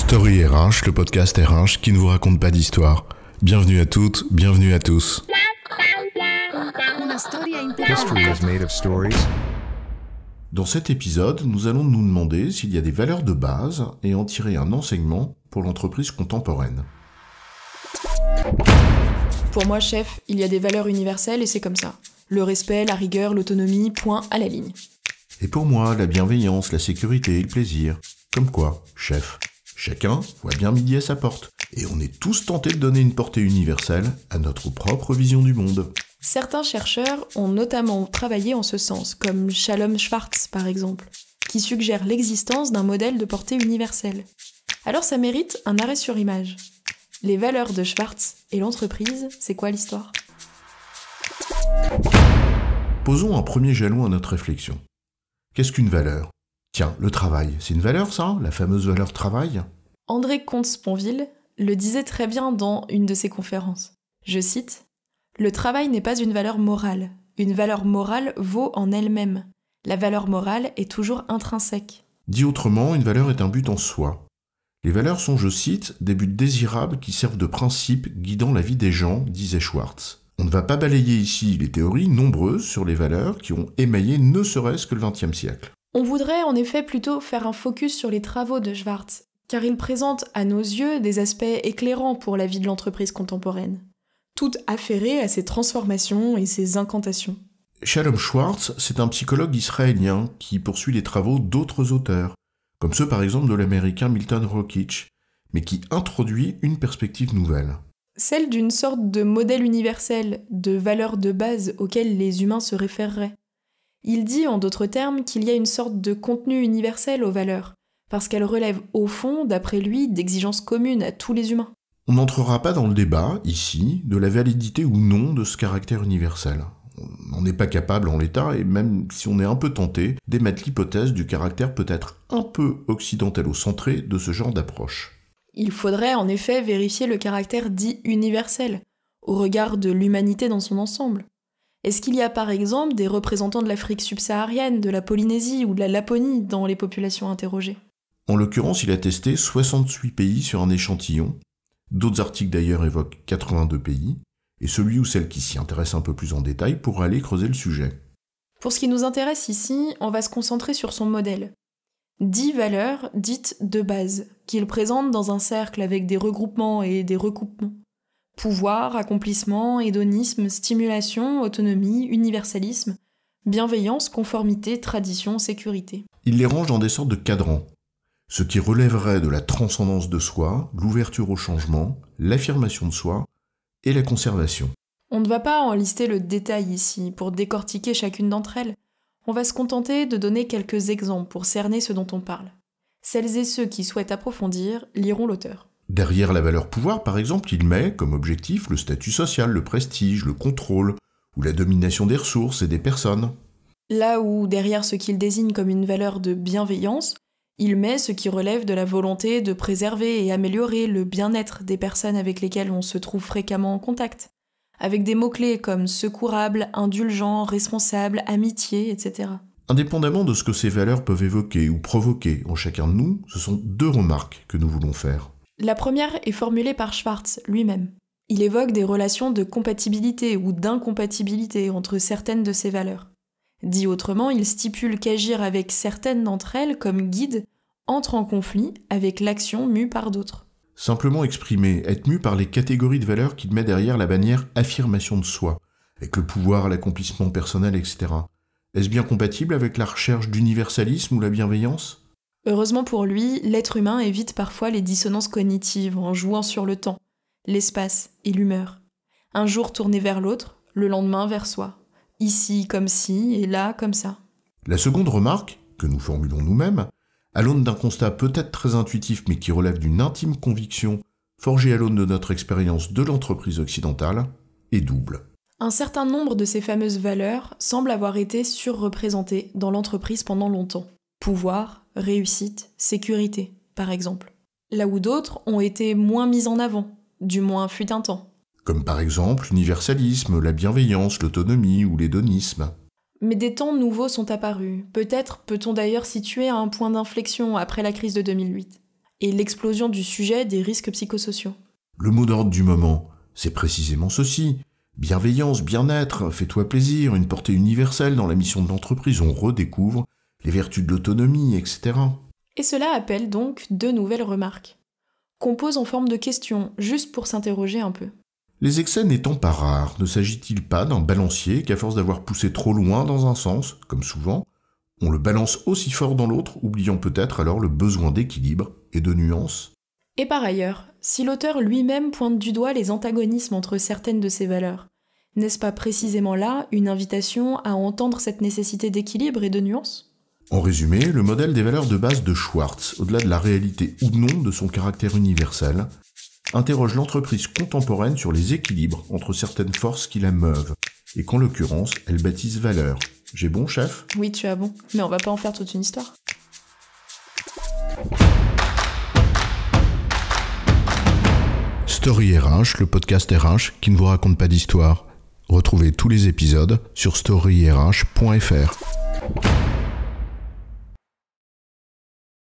Story RH, le podcast RH qui ne vous raconte pas d'histoire. Bienvenue à toutes, bienvenue à tous. History is made of stories. Dans cet épisode, nous allons nous demander s'il y a des valeurs de base et en tirer un enseignement pour l'entreprise contemporaine. Pour moi, chef, il y a des valeurs universelles et c'est comme ça. Le respect, la rigueur, l'autonomie, point à la ligne. Et pour moi, la bienveillance, la sécurité et le plaisir. Comme quoi, chef, chacun voit bien midi à sa porte. Et on est tous tentés de donner une portée universelle à notre propre vision du monde. Certains chercheurs ont notamment travaillé en ce sens, comme Shalom Schwartz par exemple, qui suggère l'existence d'un modèle de portée universelle. Alors ça mérite un arrêt sur image. Les valeurs de Schwartz et l'entreprise, c'est quoi l'histoire ? Posons un premier jalon à notre réflexion. Qu'est-ce qu'une valeur ? Tiens, le travail, c'est une valeur ça ? La fameuse valeur travail ? André Comte-Sponville le disait très bien dans une de ses conférences. Je cite : « Le travail n'est pas une valeur morale. Une valeur morale vaut en elle-même. La valeur morale est toujours intrinsèque. » Dit autrement, une valeur est un but en soi. Les valeurs sont, je cite, des buts désirables qui servent de principe guidant la vie des gens, disait Schwartz. On ne va pas balayer ici les théories nombreuses sur les valeurs qui ont émaillé ne serait-ce que le XXe siècle. On voudrait en effet plutôt faire un focus sur les travaux de Schwartz, car il présente à nos yeux des aspects éclairants pour la vie de l'entreprise contemporaine, toutes affairées à ses transformations et ses incantations. Shalom Schwartz, c'est un psychologue israélien qui poursuit les travaux d'autres auteurs, comme ceux par exemple de l'américain Milton Rockich, mais qui introduit une perspective nouvelle. Celle d'une sorte de modèle universel, de valeurs de base auxquelles les humains se référeraient. Il dit en d'autres termes qu'il y a une sorte de contenu universel aux valeurs, parce qu'elles relèvent au fond, d'après lui, d'exigences communes à tous les humains. On n'entrera pas dans le débat, ici, de la validité ou non de ce caractère universel. On n'en est pas capable en l'état, et même si on est un peu tenté, d'émettre l'hypothèse du caractère peut-être un peu occidentalo-centré de ce genre d'approche. Il faudrait en effet vérifier le caractère dit universel, au regard de l'humanité dans son ensemble. Est-ce qu'il y a par exemple des représentants de l'Afrique subsaharienne, de la Polynésie ou de la Laponie dans les populations interrogées ? En l'occurrence, il a testé 68 pays sur un échantillon. D'autres articles d'ailleurs évoquent 82 pays, et celui ou celle qui s'y intéresse un peu plus en détail pourra aller creuser le sujet. Pour ce qui nous intéresse ici, on va se concentrer sur son modèle. 10 valeurs dites de base, qu'il présente dans un cercle avec des regroupements et des recoupements. Pouvoir, accomplissement, hédonisme, stimulation, autonomie, universalisme, bienveillance, conformité, tradition, sécurité. Il les range dans des sortes de cadrans, ce qui relèverait de la transcendance de soi, l'ouverture au changement, l'affirmation de soi et la conservation. On ne va pas en lister le détail ici pour décortiquer chacune d'entre elles. On va se contenter de donner quelques exemples pour cerner ce dont on parle. Celles et ceux qui souhaitent approfondir liront l'auteur. Derrière la valeur pouvoir, par exemple, il met comme objectif le statut social, le prestige, le contrôle ou la domination des ressources et des personnes. Là où, derrière ce qu'il désigne comme une valeur de bienveillance, il met ce qui relève de la volonté de préserver et améliorer le bien-être des personnes avec lesquelles on se trouve fréquemment en contact, avec des mots-clés comme secourable, indulgent, responsable, amitié, etc. Indépendamment de ce que ces valeurs peuvent évoquer ou provoquer en chacun de nous, ce sont 2 remarques que nous voulons faire. La première est formulée par Schwartz lui-même. Il évoque des relations de compatibilité ou d'incompatibilité entre certaines de ces valeurs. Dit autrement, il stipule qu'agir avec certaines d'entre elles comme guide entre en conflit avec l'action mue par d'autres. Simplement exprimé, être mu par les catégories de valeurs qu'il met derrière la bannière affirmation de soi, avec le pouvoir, l'accomplissement personnel, etc. Est-ce bien compatible avec la recherche d'universalisme ou la bienveillance ? Heureusement pour lui, l'être humain évite parfois les dissonances cognitives en jouant sur le temps, l'espace et l'humeur. Un jour tourné vers l'autre, le lendemain vers soi. Ici comme ci et là comme ça. La seconde remarque, que nous formulons nous-mêmes, à l'aune d'un constat peut-être très intuitif mais qui relève d'une intime conviction forgée à l'aune de notre expérience de l'entreprise occidentale, est double. Un certain nombre de ces fameuses valeurs semblent avoir été surreprésentées dans l'entreprise pendant longtemps. Pouvoir, réussite, sécurité, par exemple. Là où d'autres ont été moins mises en avant, du moins fut un temps. Comme par exemple l'universalisme, la bienveillance, l'autonomie ou l'hédonisme. Mais des temps nouveaux sont apparus. Peut-être peut-on d'ailleurs situer à un point d'inflexion après la crise de 2008. et l'explosion du sujet des risques psychosociaux. Le mot d'ordre du moment, c'est précisément ceci. Bienveillance, bien-être, fais-toi plaisir, une portée universelle dans la mission de l'entreprise, on redécouvre les vertus de l'autonomie, etc. Et cela appelle donc 2 nouvelles remarques, qu'on pose en forme de questions, juste pour s'interroger un peu. Les excès n'étant pas rares, ne s'agit-il pas d'un balancier qu'à force d'avoir poussé trop loin dans un sens, comme souvent, on le balance aussi fort dans l'autre, oubliant peut-être alors le besoin d'équilibre et de nuance? Et par ailleurs, si l'auteur lui-même pointe du doigt les antagonismes entre certaines de ces valeurs, n'est-ce pas précisément là une invitation à entendre cette nécessité d'équilibre et de nuance ? En résumé, le modèle des valeurs de base de Schwartz, au-delà de la réalité ou non de son caractère universel, interroge l'entreprise contemporaine sur les équilibres entre certaines forces qui la meuvent, et qu'en l'occurrence, elle baptise valeurs. J'ai bon, chef ? Oui, tu as bon, mais on va pas en faire toute une histoire. Story RH, le podcast RH qui ne vous raconte pas d'histoire. Retrouvez tous les épisodes sur storyrh.fr.